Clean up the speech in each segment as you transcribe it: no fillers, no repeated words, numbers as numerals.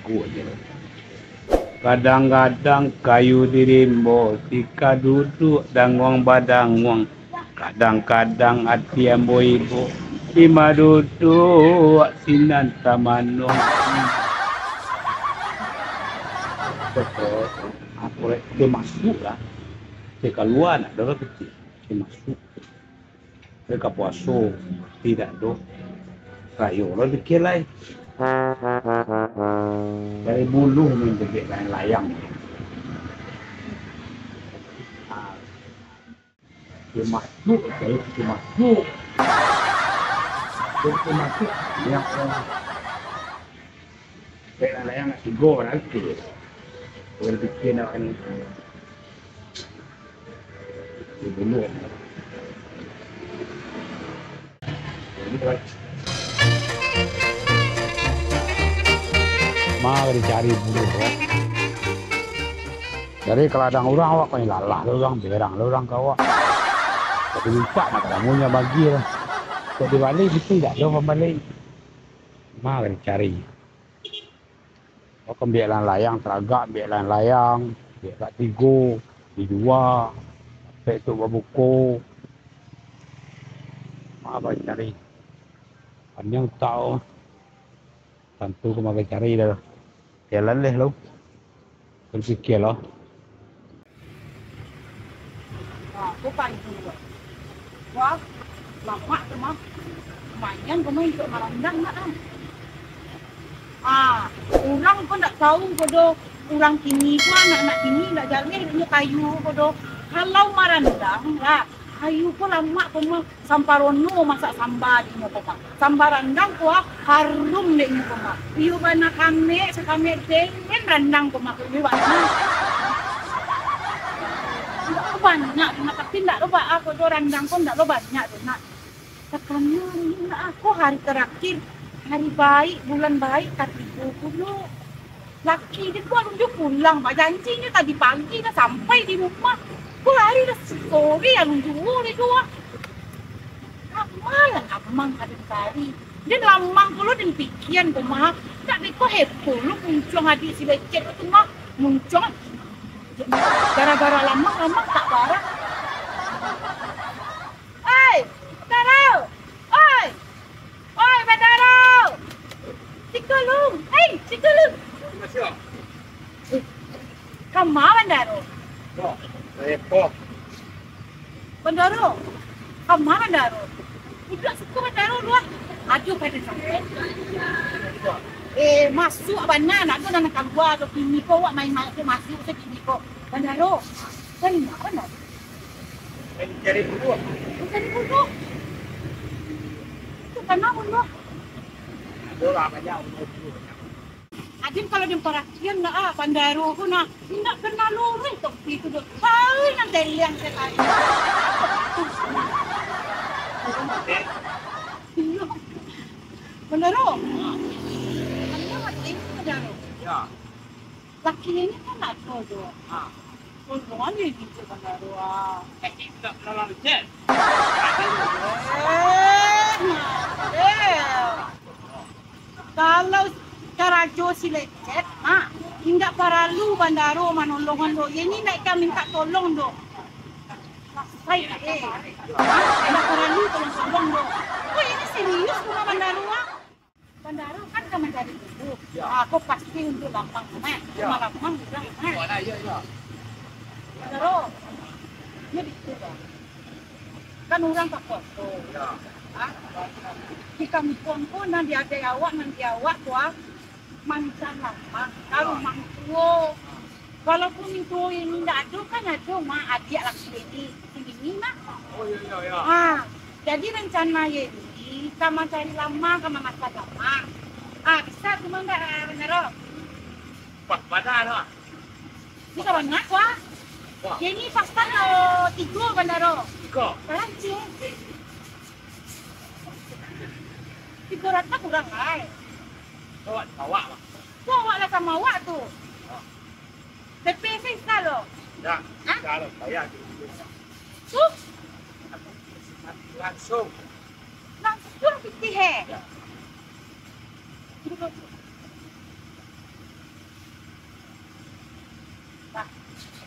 lagu aja. Kadang-kadang kayu dirimbo, tika duduk danguang badanguang. Kadang-kadang hati ambo ibu, lima duduk sinan tamanung. Betul, aku dia masuk lah. Dia keluar nak darah kecil, dia masuk. Mereka puasa, tidak do. Kayu orang fikir lain. Dari bulu main debek layang. Dia masuk, dia masuk. Dia masuk, yang debek layang nak tiga orang ke. Orang fikir nak kan di bulu. Mari cari bulu bro. Dari keladang orang awak kau lalah orang berang orang kau awak. Tapi lupa nak kamunya bagi lah. Kau dibalik betul tak ada pembalik. Mari cari. Kau biar layang teragak, biar layang, biar tak tiga, di dua, sampai tu berbuku. Mari cari. Panjang tahu. Tentu kau mari cari dah. Jalan leh lo. Berfikir lo. Aku pagi. Wah, lama tu mah. Lumayan kau main untuk marandang nak orang pun tak tahu bodoh. Orang kini pun anak-anak kini nak jalan punya kayu bodoh. Kalau marandang lah. Kayu pun lama pun mah samparono masak sambar di muka mah. Sambar randang kuah harum di muka mah. Iu bana kame sekame dengan randang pun mah iu bana. Tidak banyak, tapi tidak lupa aku tu randang pun tidak banyak tu nak. Sekarang ini aku hari terakhir, hari baik, bulan baik, katiku dulu. Laki dia pun tunjuk pulang, pak janjinya tadi pagi dah sampai di rumah. Aku hari dah sore yang nunggu dia dua. Lama lamang ada kali. Dia lamang kalau dan pikiran tu mah. Tak neko heboh lu muncul adik si lecet tu mah muncul. Gara-gara lama tak parah. Oi, Badaro! Oi! Oi, Badaro! Sikulung! Hei, Sikulung! Masuk. Kamu Badaro? Oh, repot. Badaro? Kamu Badaro? Udah suka Badaro dua. Aduh pada sampai. Masuk abana nak tu nak keluar tu kini kau awak main-main tu masuk tu kini kau. Bandaro. Cari apa nak? Cari bulu. Cari bulu. Tu kenapa bulu? Orang banyak bulu. Adin kalau dia perhatian nak Bandaro tu nak tidak kenal lurus tu itu tu. Tahu yang deliang sekali. Bandaro. Ya. Laki ini kan nak tu. Untungan dia gitu Bandaro. Tak lalang jet. Kalau karajo si lecet, tidak perlu Bandaro menolongan do. Ini nak kami minta tolong do. Saya tidak perlu tolong do. Oh ini serius bukan Bandaro Bandaro kan kami dari dulu. Aku pasti untuk lampang mana. Cuma lampang juga. Ya. Bandaro, ini gitu kan orang tak foto. Di kampung pun nanti ada awak tuah mancan lama. Kalau mangkuo, walaupun itu ini tidak ada kan ada mah adik laki ini nak. Oh ya. Jadi rencana ini kama cari lama kama masa lama. Bisa cuma enggak Bandaro. Pak badan lah. Bisa banyak wah. Ini pasta lo 3 Bandaro. 3. Perancis. 300 kurang lah. Bawa. Bawa lah sama awak tu. DP sisa lo. Ya. Kalau bayar Tu langsung. langsung piti he.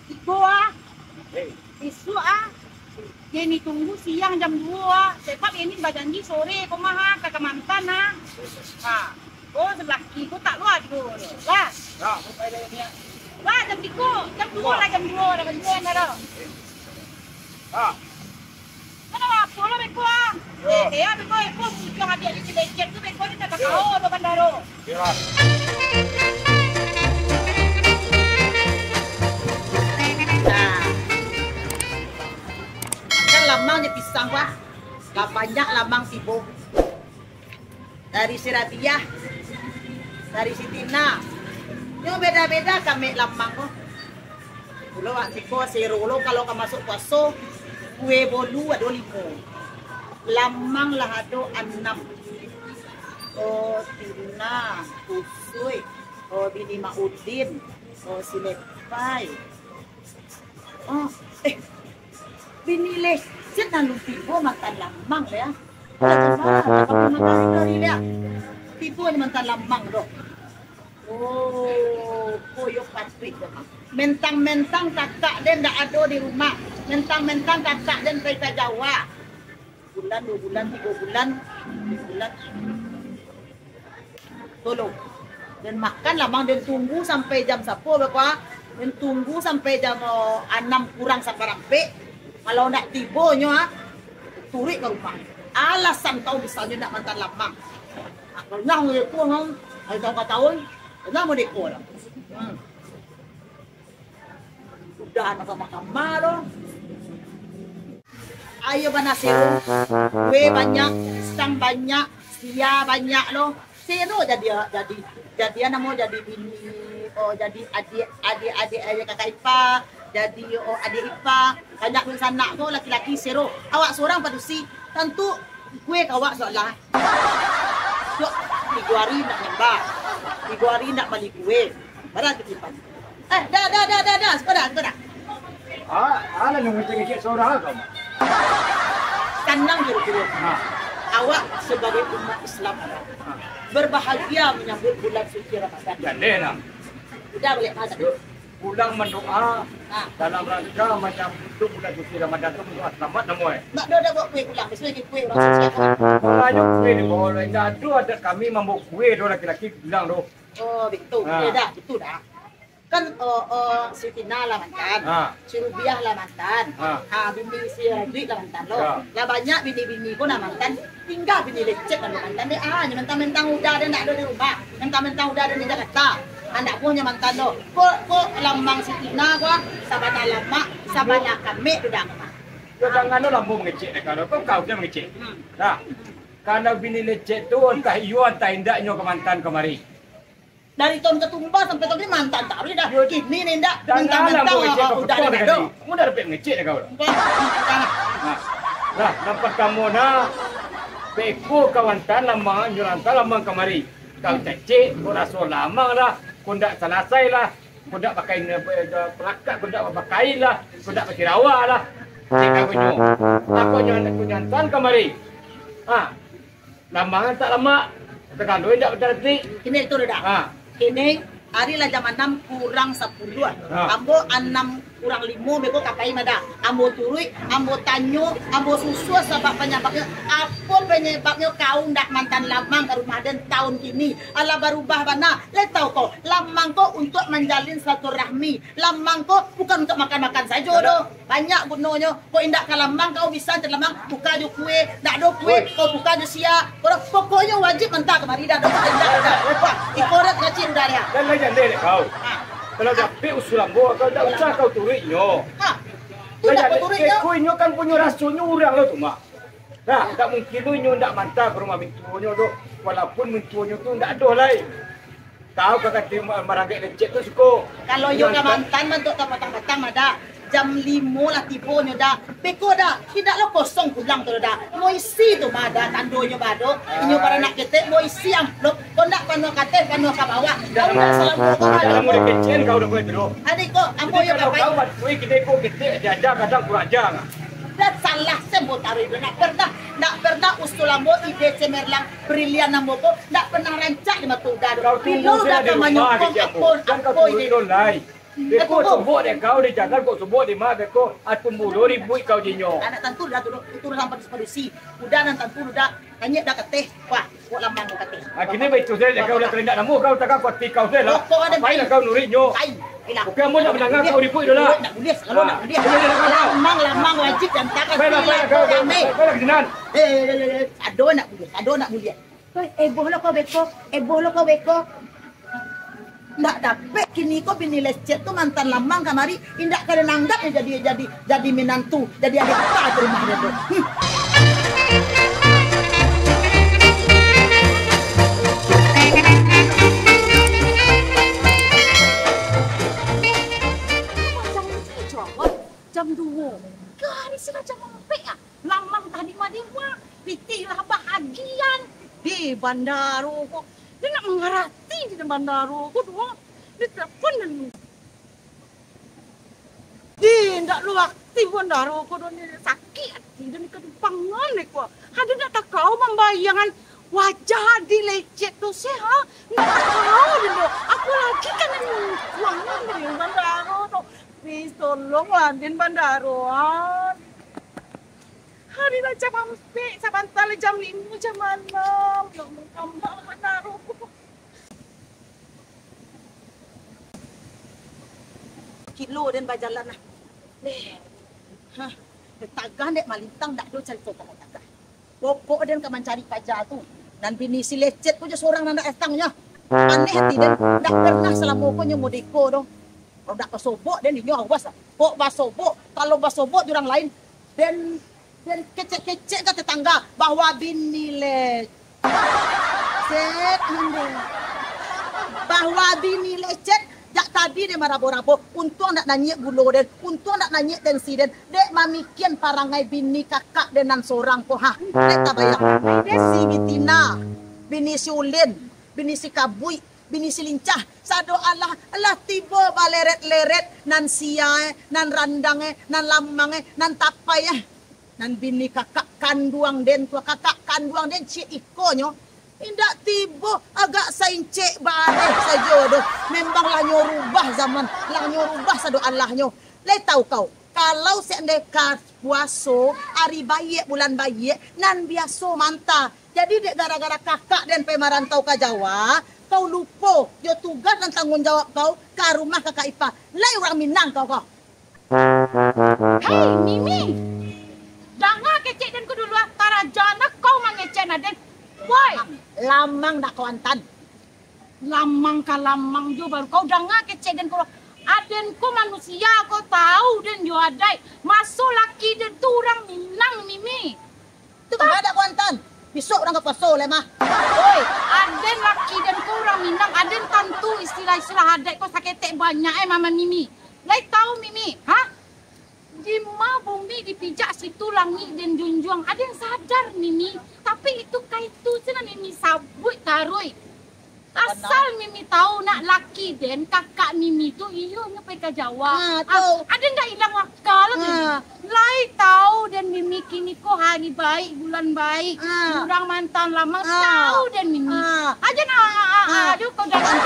Iko isu Jenny tunggu siang jam 2. Sebab ini berjanji sore kumaha ke Kemantan oh sebelah Iko tak luar dulu. Lah. Wah, jam 2 lah jam 2 dah bantuan dah. Mana apa lo beko ya beko yang ada di lecet tu beko ni tak kau do bandaro. Kan lamangnya pisang wah. Lah banyak lamang tibo. Dari si Radiah, dari si Tina. Yung beda-beda kami lamang ko. Ulo ko si Rolo kalau ka masuk puaso, kue bolu ado 5. Lamang lahado 6. Oh Tina, Usoy, oh Bini Maudin, oh si Lepay. Oh, binili. Siya nalutibo mantan lamang ya. Tibo ni mantan lamang do. Oh, koyo Patrick. Mentang-mentang kakak dia ndak ada di rumah. Mentang-mentang kakak dia pergi ke Jawa. Bulan, 2 bulan, 3 bulan, 4 bulan. Tolong. Dan makan lamang dan tunggu sampai jam 10 berapa? Dan tunggu sampai jam 6 kurang sampai. Kalau ndak tibonyo turik ke rumah. Alasan kau misalnya ndak mantan lamang. Kalau nang itu ngom, ay tahun na mo di ko lang. Udah anak sama lo. Ayo banasero. Kue banyak, stang banyak, sia banyak lo. Sino jadi anak mau jadi bini, oh jadi adik kakak ipa, jadi oh adik ipa, banyak pun sanak ko laki-laki sero. Awak seorang padusi, tentu kue kawak soalah. So, 3 hari nak nyembah. 3 hari nak balik kue. Barang ketipan. Dah. Sekolah. Ala nung ngecek seorang kau. Tenang dulu. Awak sebagai umat Islam berbahagia menyambut bulan suci Ramadan. Jadi nak. Sudah boleh masak. Pulang mendoa dalam rangka menyambut bulan suci Ramadan tu mendoa selamat semua. Mak dah buat kue pulang. Besok kita kue orang siapa? Kalau kue ni boleh. Ada kami membawa kue do laki-laki bilang do. Oh betul. Betul dah. Kan si Tina lah mantan, si Rubiah lah mantan, bini si Radwi lah mantan lo. Lah banyak bini-bini pun lah mantan. Tinggal bini lecet lah mantan dia. Mentang-mentang udah dia nak ada di rumah, mentang-mentang udah ada di Jakarta. Anak punya mantan lo. Kok lambang si Tina gua, sabana lama, sabana kami sudah. Yo jangan lo lambung ngecek kalau kau dia mengecek. Nah, karena bini lecet tu entah iyo entah indaknya ke mantan kemari. Dari tahun ketumba sampai tahun ini mantan tak boleh dah. Kini ni dah mentang-mentang udah ada. Mudah dapat ngecek kau. Nah, nampak kamu na peko kawantan lama nyuranta lama kemari. Kau cek, kau rasa lama lah, kau ndak selesai lah, kau ndak pakai pelakat, kau ndak pakai lah, kau ndak pakai rawa lah. Cek kau nyo. Aku nyantan kemari. Lama tak lama. Tekan doi ndak berarti. Ini itu dah. Ini hari lah jam 6 kurang 10. Ambo 6 kurang 5 beko kapai mada. Ambo turui, ambo tanyo, ambo susu sebab penyebabnya. Apa penyebabnya kau ndak mantan lamang ke rumah dan tahun kini? Ala berubah bana. Let tahu kau, lamang kau untuk menjalin silaturahmi. Lamang kau bukan untuk makan-makan saja doh. Banyak gunanya. Kau indak ke lamang kau bisa terlamang buka jo kue, ndak do kue, kau buka jo sia. Pokoknya wajib mentah kemari dah do. Ikorat kecil dah ya. Dan lagi ada kau. Kalau dapat usulan kau tak usah kau turiknya. Tu dapat turiknya. Kau inyo kan punya rasunya orang lo tu mak. Nah, tak mungkin lo inyo ndak mantap ke rumah mintunya tu. Walaupun mintunya tu ndak ada lain. Tahu kakak marangkai lecet tu suko. Kalau yo ke mantan bentuk petang-petang ada. Jam 5 lah tibonya dah. Beko dah. Tidaklah kosong pulang tu dah. Mau isi tu mah dah tandonya bado. Inyo para nak ketek mau isi amplop. Kau nak panu kate panu ke bawah. Kau nak salam kau ada. Kamu dah kecil kau dah boleh dulu. Adik kau ambo yo Kalau kapai. kau buat kue kita kau ketek diajar kadang kurang ajar. Dah salah sebut hari itu. Nak pernah usul ambo ide cemerlang brilian ambo ko. Nak pernah rancak di matu gado. Kau tunggu saya di rumah kecil aku. Dan kau turun lain. Beko subuk deh kau di jalan kok subuk di mana beko atun bulu ribut kau jinyo. Anak tentu dah turun sampai separusi. Udah nan tentu udah tanya dah keteh. Wah, kok lamang keteh. Kini begitu saja kau dah kerendak namu kau takkan kuat kau saja lah. Pokok ada Apa yang kau nurit nyo? Kain. Oke, mau nak mendengar kau ribut itu lah. Nak boleh, kalau nak boleh. Lamang wajib dan takkan Baiklah, kau baiklah kejenan. Ado nak boleh. Boh lo kau beko. Ndak dapat kini kau bini lecet tu mantan lamang kamari indak kada nanggap jadi menantu jadi adik apa ke rumah dia tu. Jam 2. Kali sih macam apa ya? Lamang tadi madiwa. Pitilah bahagian di Bandaro kok. Dia nak mengerti di Bandaro kok doang. Dia telepon dan ndak lu aktif Bandaro kok don sakit hati dan kedupangan kok. Ada nak tak kau membayangkan wajah di lecet tu sih ha? Ndak tahu dia. Aku lagi kan uangnya di Bandaro tu. Please tolonglah din Bandaroan. Hari na jam ampe, samantala jam 5 jam 6. Yung tambah Bandaro ko. Kilo din ba jalan na? Hah, tagan dek malintang dak do cari foto tagan. Pokok din ka mencari kerja tu. Dan bini si lecet ko je seorang nanda estangnya. Aneh hati dan dak pernah selama ko nyo modeko dong. Kalau dak basobok dan inyo awas. Kok basobok, kalau basobok di orang lain dan kecek-kecek ke tetangga bahwa bini lecet bahwa bini lecet jak tadi dia marabo-rabo untung nak nanya gulo den untung nak nanya tensi den dek mamikian parangai bini kakak denan seorang ko ha dek tabayang dek si Bitina bini si Ulin bini si Kabui bini si Lincah sado Allah tiba baleret-leret nan sia nan randang nan lamang nan tapai nan bini kakak kanduang den tua kakak kanduang den cik ikonyo indak tiba agak saincek bareh saja doh memanglah nyo rubah zaman lah nyo rubah sado Allah nyo le tahu kau kalau seandainya puaso hari bayi bulan bayi nan biasa manta jadi dek gara-gara kakak dan pemarantau ke Jawa kau lupa yo tugas dan tanggung jawab kau ke rumah kakak Ipa lai orang Minang kau Hei Mimi, jangan kecek dan kudu luar tarajana kau mangecek naden. Woi, lamang nak kawantan lamang ka lamang jo baru kau jangan kecek dan kau aden ko manusia kau tahu dan jo adai masuk laki dan tu orang Minang Mimi. tu kan ada kawantan besok orang ke paso le mah Woi, aden laki dan kau orang Minang aden tentu istilah-istilah adai kau saketek banyak Mama Mimi. Lai tahu Mimi, ha? Lima bumi dipijak situ langit dan junjung. Ada yang sadar Mimi. Tapi itu kaitu sana Mimi sabut tarui. Asal Mimi tahu nak laki dan kakak Mimi tu iyo ngapai ke Jawa. Ada enggak hilang akal Lai tahu dan Mimi kini ko hari baik bulan baik. Orang mantan lama tahu dan Mimi. Aja aduh kau jangan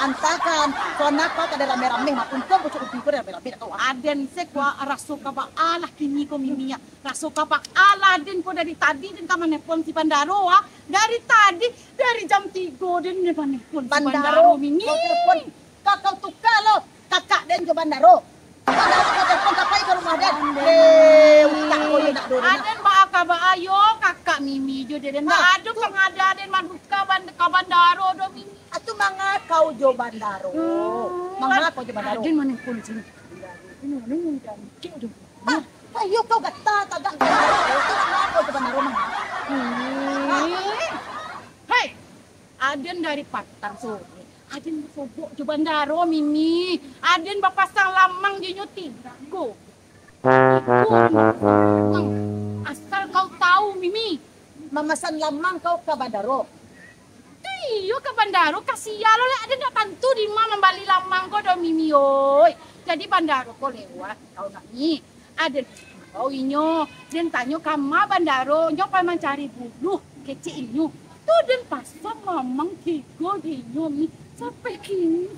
antakan soalnya kau kada rame-rame mak untung kau cukup pikir rame-rame kau aden sekwa raso kapa Allah kini ko Mimi ya. Raso kapa Allah den ko dari tadi den ka manepon si Bandaro dari tadi dari jam 3 den manepon si Bandaro Mimi. Kau telepon kakak tukar lo kakak den ke Bandaro. Kau telepon kapai ke rumah den. Utak kau nak do. Aden ba ayo kakak Mimi jo den ba adu pengada den manbuka ka Bandaro do Mimi. Atu manga kau jo Bandaro. Manga kau jo Bandaro. Aden manepon sini. Ini dan cik Ayo kau kata tagak Bandaro. Itu manga kau jo Bandaro manga. Hei, Aden dari Patang sore. Aden bersobok di Bandaro, Mimi. Aden berpasang lamang di nyuti. Go. Asal kau tahu, Mimi. Mamasan lamang kau ke Bandaro. Iyo ke Bandaro, kasihan lo. Aden tak tentu di mana membali lamang kau do, Mimi. Oi. Jadi Bandaro kau lewat. Kau nak ni. Aden. Oh inyo, dan tanya kama Bandaro, nyo pa mencari buluh kecil inyo. Tu dan pasang mamang tiga inyo mi sampai kini.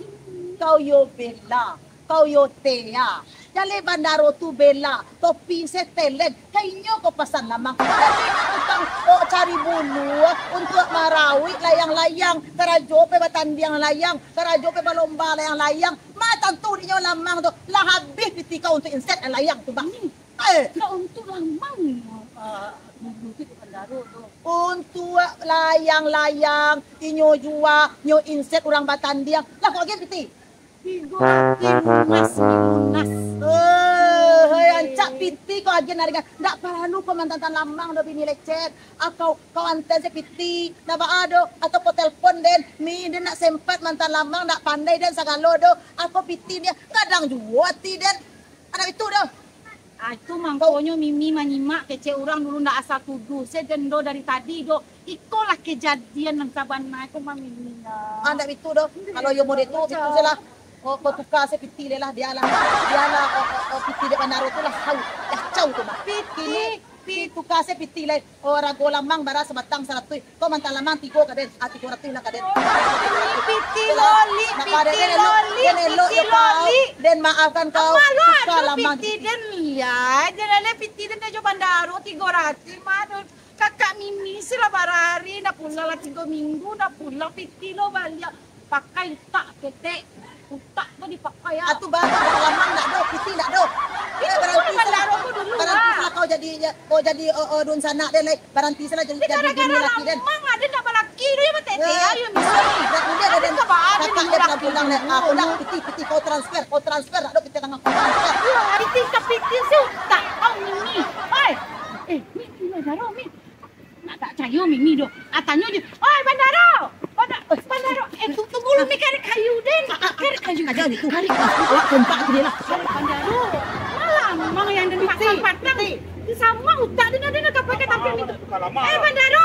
kau yo bela, kau yo tea. Jale bandaro tu bela, topi seteleng, kainyo ko pasan lamang. Jadi tukang cari bulu untuk marawi layang-layang, karajo pe batandiang layang, karajo pe balomba layang-layang. Matan tu dinyo lamang tu, lah habis piti kau untuk inset layang tu bang. Kau untuk lamang. Bulu tu bandaro tu. Untuk layang-layang, inyo jua, nyo inset orang batandiang. Lah kau lagi piti. Lunas. Ancak piti kau agen naringan. Ndak perlu komandan lamang do bini lecet. Kau anten se piti. Naba ado atau po telpon den. Mi den nak sempat mantan lamang ndak pandai den sagalo do. Aku piti dia kadang jua ti den. Anak itu do. Itu mangkonyo Mimi menyimak kece orang dulu ndak asal tuduh. Saya dendo dari tadi do. Ikolah kejadian yang sabana itu Mimi. Anak itu do. Kalau yo mau itu salah. Kau tukar saya piti dia lah piti dia panaro tu lah jauh tu mah piti tukar saya piti lah orang golamang bara sebatang saratui kau mantan lamang tigo kaden tigo ratui lah kaden Piti loli dan maafkan kau tukar lamang piti den ya jangan piti den jo bandaro tigo rati mah kakak Mimi sila barari na pula lah 3 minggu na pula piti lo balik pakai tak ketek utak tu dipakai ya. Atu baru lamang nak do, piti nak do. Baranti salah kau jadi dun sana dan lain. Baranti salah jadi bini laki dan. Mang ada nak balaki dia mah tete ayo misi. Dak dia ada kakak dia nak bilang nak aku nak piti kau transfer nak do piti tengah kau transfer. Piti ke piti sih tak kau Mimi. Oi. Mimi Bandaro Mi. Nak tak cayo Mimi do. Atanyo dia. Oi Bandaro. Bandaro, tunggu lu mikir kayu den. Kayu aja itu. Awak kompak dia lah. Bandaro. Malam mang yang den patang. Sama utak dengan kapal kita. Bandaro.